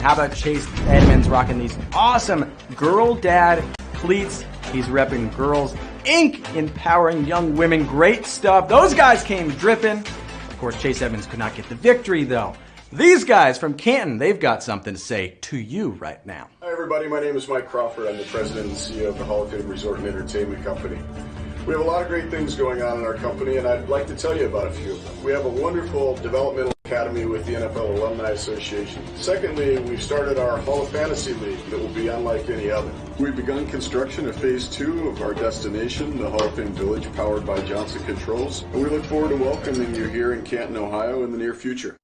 How about Chase Edmonds rocking these awesome Girl Dad cleats? He's repping Girls Inc., empowering young women. Great stuff. Those guys came dripping. Of course, Chase Edmonds could not get the victory, though. These guys from Canton, they've got something to say to you right now. Hi, everybody. My name is Mike Crawford. I'm the president and CEO of the HoF Trivia Resort and Entertainment Company. We have a lot of great things going on in our company, and I'd like to tell you about a few of them. We have a wonderful developmental academy with the NFL Alumni Association. Secondly, we've started our Hall of Fantasy League that will be unlike any other. We've begun construction of Phase 2 of our destination, the Hall of Fame Village, powered by Johnson Controls, and we look forward to welcoming you here in Canton, Ohio in the near future.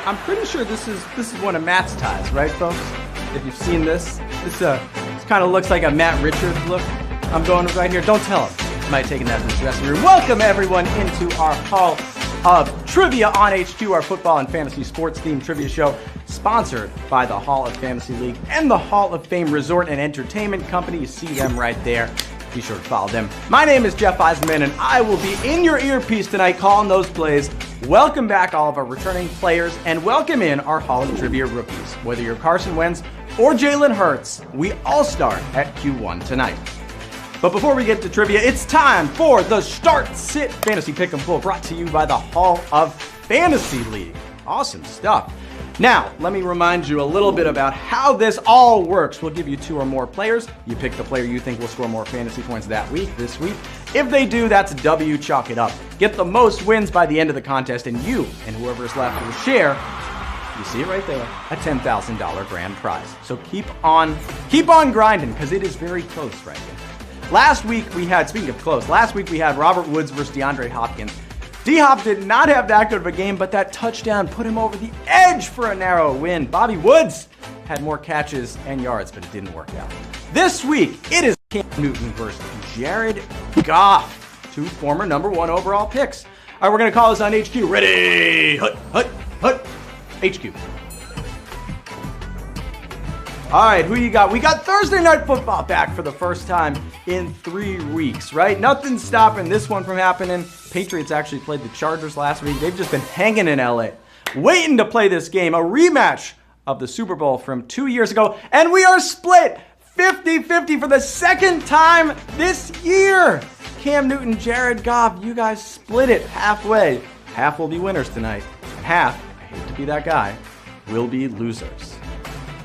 I'm pretty sure this is one of Matt's ties, right, folks? If you've seen this kind of looks like a Matt Richards look. I'm going right here. Don't tell him. I might have taken that from the dressing room. Welcome everyone into our Hall of Trivia on HQ, our football and fantasy sports themed trivia show, sponsored by the Hall of Fantasy League and the Hall of Fame Resort and Entertainment Company. You see them right there. Be sure to follow them. My name is Jeff Eisenman, and I will be in your earpiece tonight calling those plays. Welcome back all of our returning players, and welcome in our Hall of Trivia rookies. Whether you're Carson Wentz or Jalen Hurts, we all start at Q1 tonight. But before we get to trivia, it's time for the Start Sit Fantasy Pick 'em Pool, brought to you by the Hall of Fantasy League. Awesome stuff. Now, let me remind you a little bit about how this all works. We'll give you 2 or more players. You pick the player you think will score more fantasy points this week. If they do, that's a W, chalk it up. Get the most wins by the end of the contest, and you and whoever's left will share, you see it right there, a $10,000 grand prize. So keep on grinding, because it is very close right now. Last week we had Robert Woods versus DeAndre Hopkins. D-Hop did not have that good of a game, but that touchdown put him over the edge for a narrow win. Bobby Woods had more catches and yards, but it didn't work out. This week, it is Cam Newton versus Jared Goff, 2 former #1 overall picks. All right, we're going to call this on HQ. Ready? Hut. HQ. All right, who you got? We got Thursday Night Football back for the first time in 3 weeks, right? Nothing's stopping this one from happening. Patriots actually played the Chargers last week. They've just been hanging in LA, waiting to play this game, a rematch of the Super Bowl from 2 years ago. And we are split 50-50 for the second time this year. Cam Newton, Jared Goff, you guys split it halfway. Half will be winners tonight, and half, I hate to be that guy, will be losers.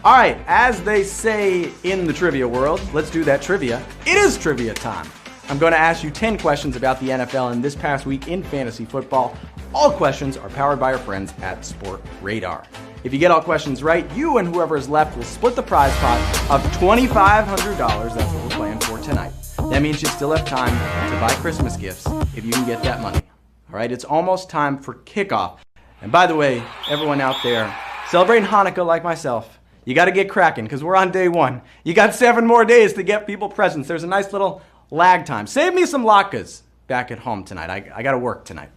All right, as they say in the trivia world, let's do that trivia. It is trivia time. I'm going to ask you 10 questions about the NFL and this past week in fantasy football. All questions are powered by our friends at Sport Radar. If you get all questions right, you and whoever is left will split the prize pot of $2,500. That's what we're playing for tonight. That means you still have time to buy Christmas gifts if you can get that money. All right, it's almost time for kickoff. And by the way, everyone out there celebrating Hanukkah like myself, you got to get cracking because we're on day 1. You got 7 more days to get people presents. There's a nice little lag time. Save me some latkes back at home tonight. I got to work tonight.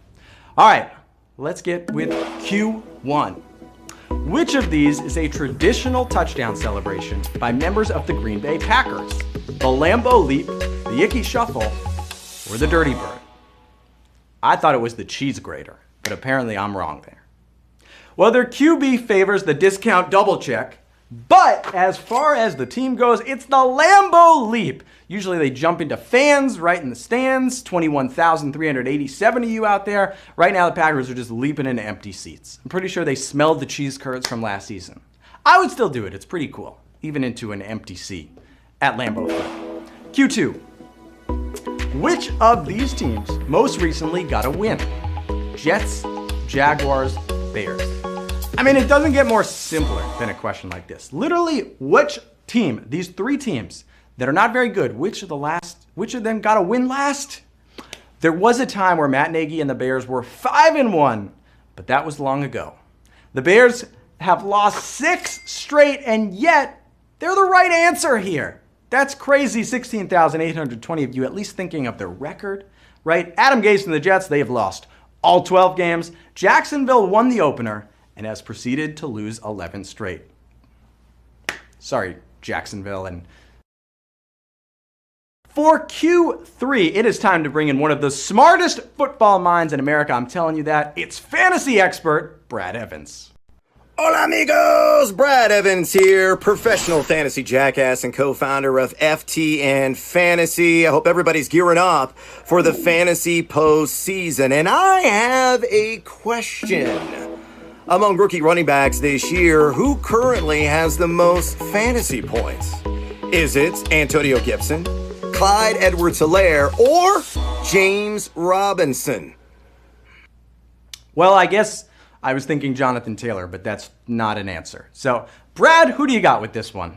All right, let's get with Q1. Which of these is a traditional touchdown celebration by members of the Green Bay Packers? The Lambeau Leap, the Icky Shuffle, or the Dirty Bird? I thought it was the Cheese Grater, but apparently I'm wrong there. Whether QB favors the discount double check, But as far as the team goes, it's the Lambeau Leap. Usually they jump into fans right in the stands, 21,387 of you out there. Right now the Packers are just leaping into empty seats. I'm pretty sure they smelled the cheese curds from last season. I would still do it. It's pretty cool, even into an empty seat at Lambeau Field. Q2. Which of these teams most recently got a win? Jets, Jaguars, Bears. I mean, it doesn't get more simpler than a question like this. Literally, which team, these three teams that are not very good, which of them got a win last? There was a time where Matt Nagy and the Bears were 5-1, but that was long ago. The Bears have lost 6 straight, and yet they're the right answer here. That's crazy, 16,820 of you at least thinking of their record, right? Adam Gase and the Jets, they have lost all 12 games. Jacksonville won the opener and has proceeded to lose 11 straight. Sorry, Jacksonville. And for Q3, it is time to bring in one of the smartest football minds in America. I'm telling you that. It's fantasy expert Brad Evans. Hola amigos, Brad Evans here, professional fantasy jackass and co-founder of FTN Fantasy. I hope everybody's gearing up for the fantasy postseason. And I have a question. Among rookie running backs this year, who currently has the most fantasy points? Is it Antonio Gibson, Clyde Edwards-Helaire, or James Robinson? Well, I guess I was thinking Jonathan Taylor, but that's not an answer. So, Brad, who do you got with this one?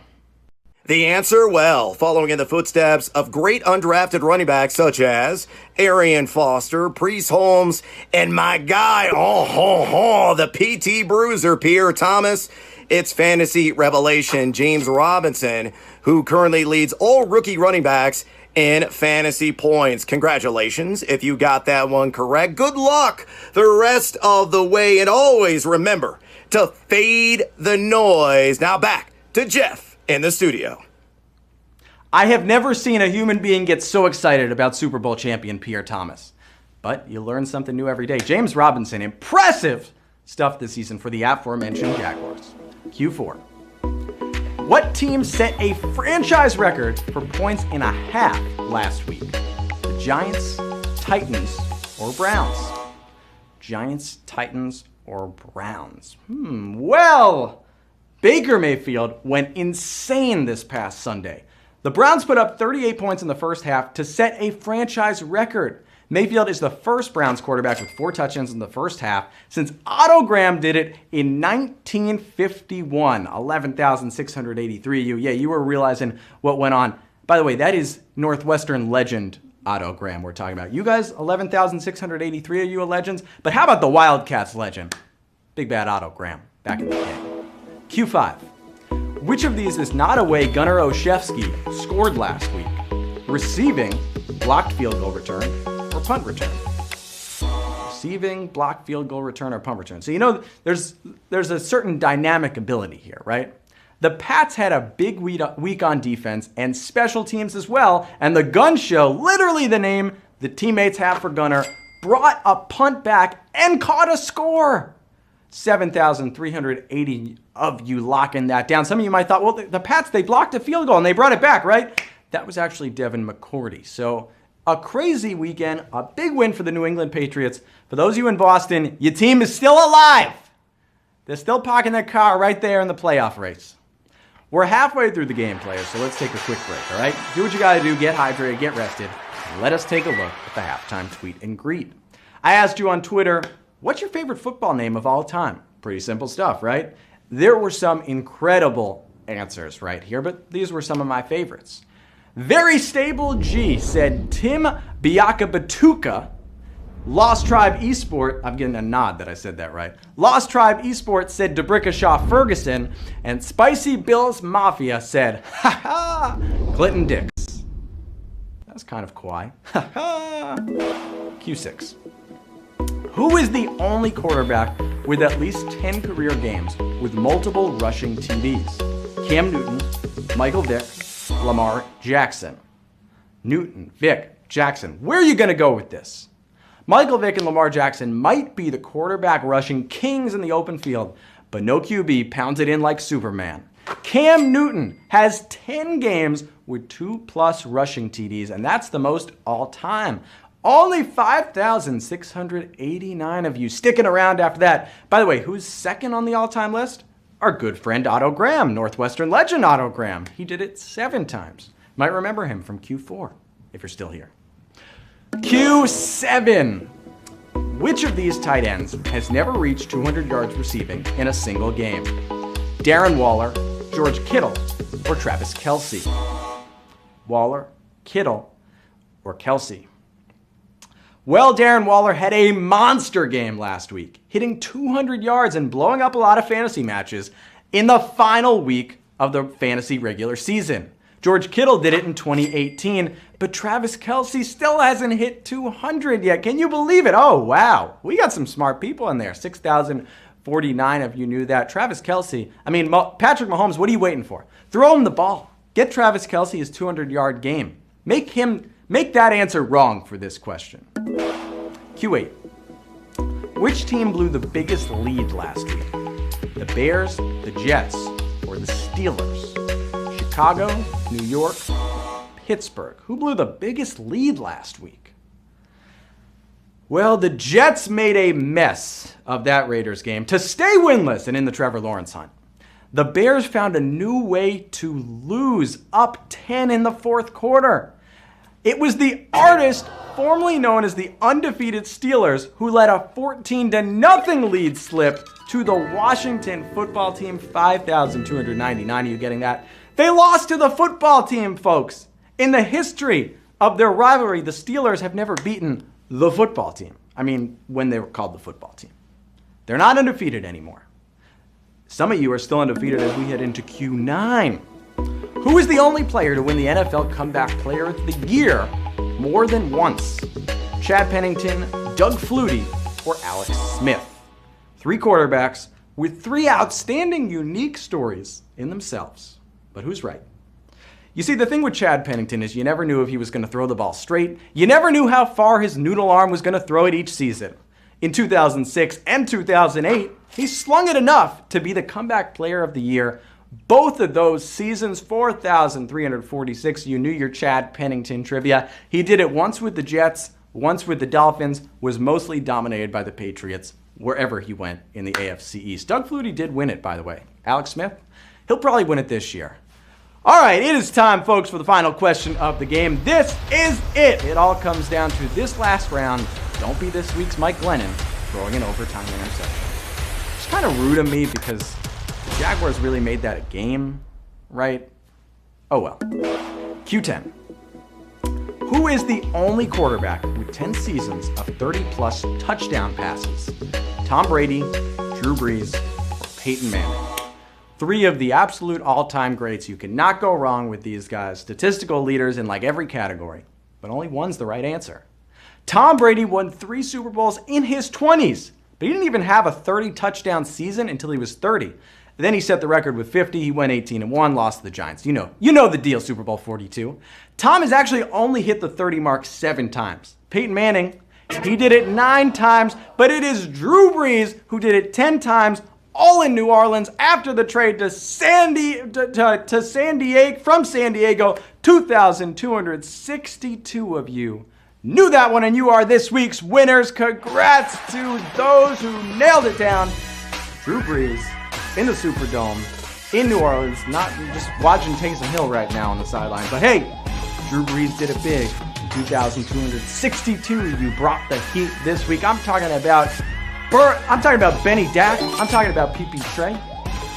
The answer, well, following in the footsteps of great undrafted running backs such as Arian Foster, Priest Holmes, and my guy, the PT Bruiser, Pierre Thomas, it's fantasy revelation James Robinson, who currently leads all rookie running backs in fantasy points. Congratulations if you got that one correct. Good luck the rest of the way, and always remember to fade the noise. Now back to Jeff in the studio. I have never seen a human being get so excited about Super Bowl champion Pierre Thomas. But you learn something new every day. James Robinson, impressive stuff this season for the aforementioned Jaguars. Q4. What team set a franchise record for points in a half last week? The Giants, Titans, or Browns? Giants, Titans, or Browns? Well, Baker Mayfield went insane this past Sunday. The Browns put up 38 points in the first half to set a franchise record. Mayfield is the first Browns quarterback with 4 touchdowns in the first half since Otto Graham did it in 1951. 11,683. You were realizing what went on. By the way, that is Northwestern legend Otto Graham we're talking about. You guys, 11,683 of you are legends. But how about the Wildcats legend? Big bad Otto Graham back in the day. Q5. Which of these is not a way Gunnar Olszewski scored last week? Receiving, blocked field goal return, or punt return? Receiving, blocked field goal return, or punt return. So you know there's a certain dynamic ability here, right? The Pats had a big week on defense and special teams as well, and the Gun Show, literally the name the teammates have for Gunnar, brought a punt back and caught a score. 7,380 of you locking that down. Some of you might thought, well, the Pats, they blocked a field goal and they brought it back, right? That was actually Devin McCourty. So a crazy weekend, a big win for the New England Patriots. For those of you in Boston, your team is still alive. They're still parking their car right there in the playoff race. We're halfway through the game, players, so let's take a quick break, all right? Do what you got to do, get hydrated, get rested, and let us take a look at the halftime tweet and greet. I asked you on Twitter, what's your favorite football name of all time? Pretty simple stuff, right? There were some incredible answers right here, but these were some of my favorites. Very Stable G said Tim Biakabatuka. Lost Tribe Esport, I'm getting a nod that I said that right. Lost Tribe Esport said Debrickashaw Ferguson, and Spicy Bills Mafia said, ha ha, Clinton Dix. That's kind of quiet. Ha ha. Q6. Who is the only quarterback with at least 10 career games with multiple rushing TDs? Cam Newton, Michael Vick, Lamar Jackson. Newton, Vick, Jackson. Where are you going to go with this? Michael Vick and Lamar Jackson might be the quarterback rushing kings in the open field, but no QB pounds it in like Superman. Cam Newton has 10 games with 2+ rushing TDs, and that's the most all time. Only 5,689 of you sticking around after that. By the way, who's second on the all-time list? Our good friend Otto Graham, Northwestern legend Otto Graham. He did it 7 times. Might remember him from Q4, if you're still here. Q7. Which of these tight ends has never reached 200 yards receiving in a single game? Darren Waller, George Kittle, or Travis Kelce? Waller, Kittle, or Kelce? Well, Darren Waller had a monster game last week, hitting 200 yards and blowing up a lot of fantasy matches in the final week of the fantasy regular season. George Kittle did it in 2018, but Travis Kelce still hasn't hit 200 yet. Can you believe it? Oh, wow. We got some smart people in there. 6,049 of you knew that. Travis Kelce, Patrick Mahomes, what are you waiting for? Throw him the ball. Get Travis Kelce his 200-yard game. Make that answer wrong for this question. Q8. Which team blew the biggest lead last week? The Bears, the Jets, or the Steelers? Chicago, New York, Pittsburgh. Who blew the biggest lead last week? Well, the Jets made a mess of that Raiders game to stay winless and in the Trevor Lawrence hunt. The Bears found a new way to lose, up 10 in the fourth quarter. It was the artist, formerly known as the undefeated Steelers, who let a 14-0 lead slip to the Washington football team. 5,299 of you getting that? They lost to the football team, folks. In the history of their rivalry, the Steelers have never beaten the football team. When they were called the football team. They're not undefeated anymore. Some of you are still undefeated as we head into Q9. Who is the only player to win the NFL Comeback Player of the Year more than once? Chad Pennington, Doug Flutie, or Alex Smith? 3 quarterbacks with 3 outstanding, unique stories in themselves. But who's right? You see, the thing with Chad Pennington is you never knew if he was going to throw the ball straight. You never knew how far his noodle arm was going to throw it each season. In 2006 and 2008, he slung it enough to be the Comeback Player of the Year. Both of those seasons, 4,346. You knew your Chad Pennington trivia. He did it once with the Jets, once with the Dolphins, was mostly dominated by the Patriots wherever he went in the AFC East. Doug Flutie did win it, by the way. Alex Smith, he'll probably win it this year. All right, it is time, folks, for the final question of the game. This is it. It all comes down to this last round. Don't be this week's Mike Glennon throwing an overtime interception. It's kind of rude of me because the Jaguars really made that a game, right? Oh well. Q10. Who is the only quarterback with 10 seasons of 30-plus touchdown passes? Tom Brady, Drew Brees, or Peyton Manning? 3 of the absolute all-time greats. You cannot go wrong with these guys. Statistical leaders in like every category, but only one's the right answer. Tom Brady won 3 Super Bowls in his 20s, but he didn't even have a 30-touchdown season until he was 30. And then he set the record with 50. He went 18-1, lost to the Giants. You know the deal, Super Bowl 42. Tom has actually only hit the 30 mark 7 times. Peyton Manning, he did it 9 times, but it is Drew Brees who did it 10 times, all in New Orleans after the trade to San Diego, from San Diego. 2,262 of you knew that one, and you are this week's winners. Congrats to those who nailed it down. Drew Brees in the Superdome in New Orleans, not just watching Taysom Hill right now on the sideline, but hey, Drew Brees did it big. 2,262 of you brought the heat this week. I'm talking about Benny Dak. I'm talking about PP Trey.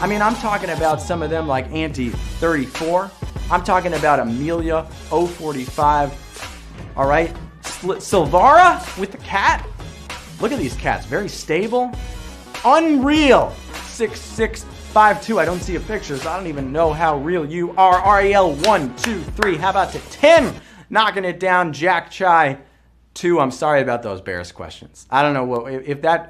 I'm talking about some of them like Auntie 34. I'm talking about Amelia 045. All right. Silvara with the cat. Look at these cats. Very stable. Unreal. 6652. I don't see a picture, so I don't even know how real you are. REL 1, 2, 3. How about to 10? Knocking it down. Jack Chai 2. I'm sorry about those Bears questions. I don't know if that